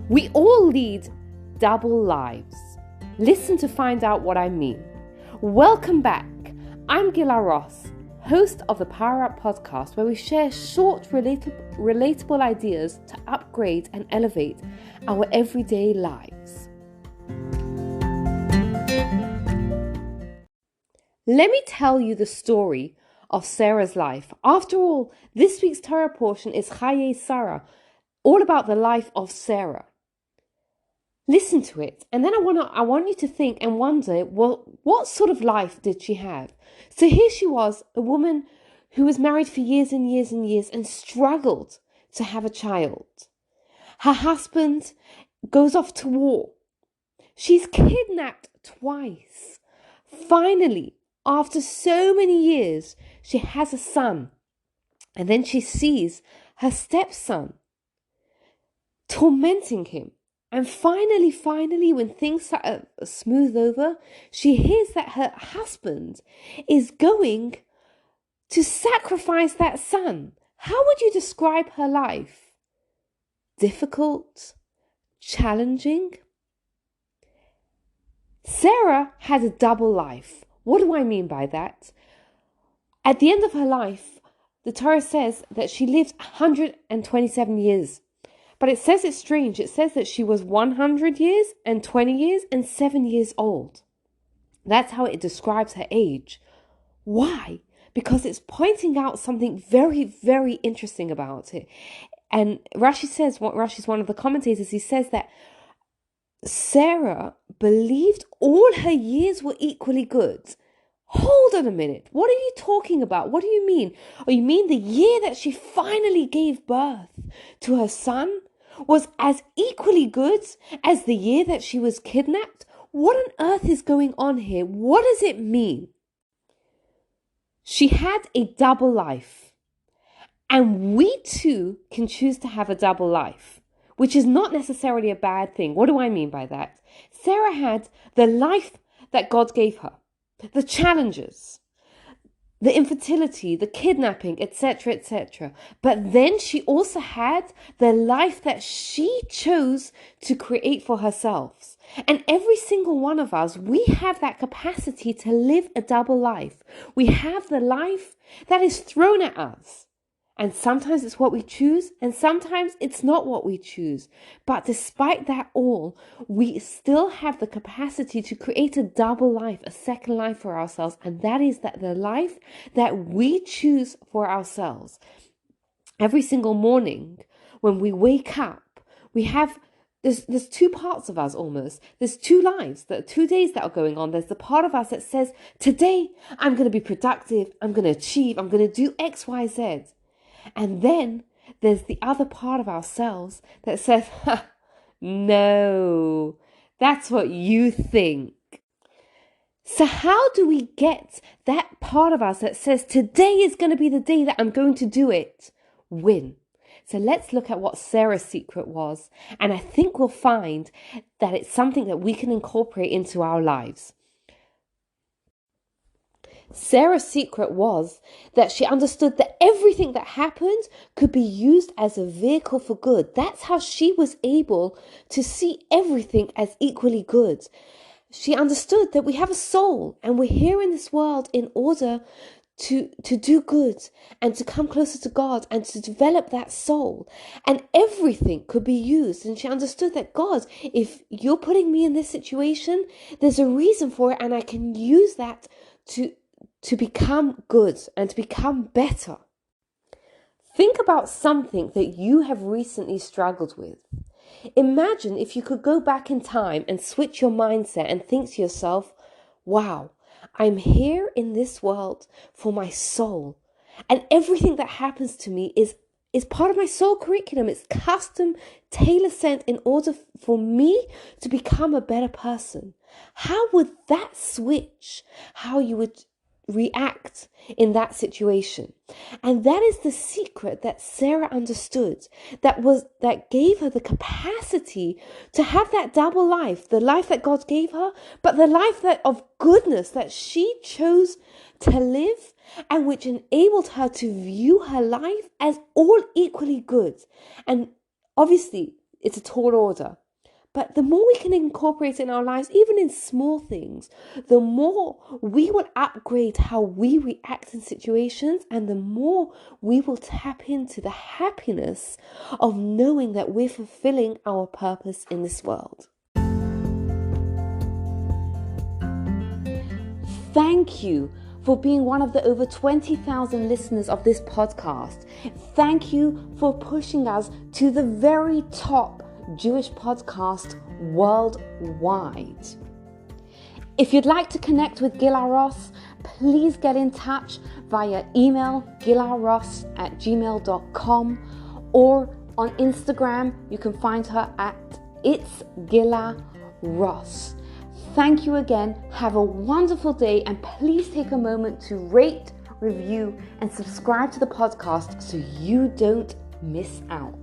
We all lead double lives. Listen to find out what I mean. Welcome back. I'm Gila Ross, host of the Power Up podcast, where we share short, relatable ideas to upgrade and elevate our everyday lives. Let me tell you the story of Sara's life. After all, this week's Torah portion is Chayei Sara, all about the life of Sara. Listen to it, and then I want you to think and wonder, well, what sort of life did she have? So here she was, a woman who was married for years and years and years and struggled to have a child. Her husband goes off to war. She's kidnapped twice. Finally, after so many years, she has a son. And then she sees her stepson tormenting him. And finally, when things start smooth over, she hears that her husband is going to sacrifice that son. How would you describe her life? Difficult? Challenging? Sara had a double life. What do I mean by that? At the end of her life, the Torah says that she lived 127 years. But it says it's strange. It says that she was 100 years and 20 years and 7 years old. That's how it describes her age. Why? Because it's pointing out something very, very interesting about it. And Rashi's one of the commentators, he says that Sara believed all her years were equally good. Hold on a minute. What are you talking about? What do you mean? Oh, you mean the year that she finally gave birth to her son was as equally good as the year that she was kidnapped? What on earth is going on here? What does it mean? She had a double life. And we too can choose to have a double life, which is not necessarily a bad thing. What do I mean by that? Sara had the life that God gave her, the challenges, the infertility, the kidnapping, etc., etc. But then she also had the life that she chose to create for herself. And every single one of us, we have that capacity to live a double life. We have the life that is thrown at us. And sometimes it's what we choose, and sometimes it's not what we choose. But despite that all, we still have the capacity to create a double life, a second life for ourselves. And that is the life that we choose for ourselves. Every single morning when we wake up, we have, there's two parts of us almost. There's two lives, there are 2 days that are going on. There's the part of us that says, today I'm going to be productive, I'm going to achieve, I'm going to do X, Y, Z. And then there's the other part of ourselves that says, no, that's what you think. So how do we get that part of us that says, today is going to be the day that I'm going to do it, win? So let's look at what Sara's secret was. And I think we'll find that it's something that we can incorporate into our lives. Sara's secret was that she understood that everything that happened could be used as a vehicle for good. That's how she was able to see everything as equally good. She understood that we have a soul and we're here in this world in order to do good and to come closer to God and to develop that soul. And everything could be used. And she understood that, God, if you're putting me in this situation, there's a reason for it, and I can use that to become good and to become better. Think about something that you have recently struggled with. Imagine if you could go back in time and switch your mindset and think to yourself, wow, I'm here in this world for my soul. And everything that happens to me is part of my soul curriculum. It's custom, tailor-sent in order for me to become a better person. How would that switch how you would react in that situation? And that is the secret that Sara understood, that gave her the capacity to have that double life, the life that God gave her, but the life of goodness that she chose to live, and which enabled her to view her life as all equally good. And obviously, it's a tall order. But the more we can incorporate it in our lives, even in small things, the more we will upgrade how we react in situations, and the more we will tap into the happiness of knowing that we're fulfilling our purpose in this world. Thank you for being one of the over 20,000 listeners of this podcast. Thank you for pushing us to the very top Jewish podcast worldwide. If you'd like to connect with Gila Ross, please get in touch via email gilaross@gmail.com, or on Instagram you can find her at It's Gila Ross. Thank you again. Have a wonderful day, and please take a moment to rate, review, and subscribe to the podcast so you don't miss out.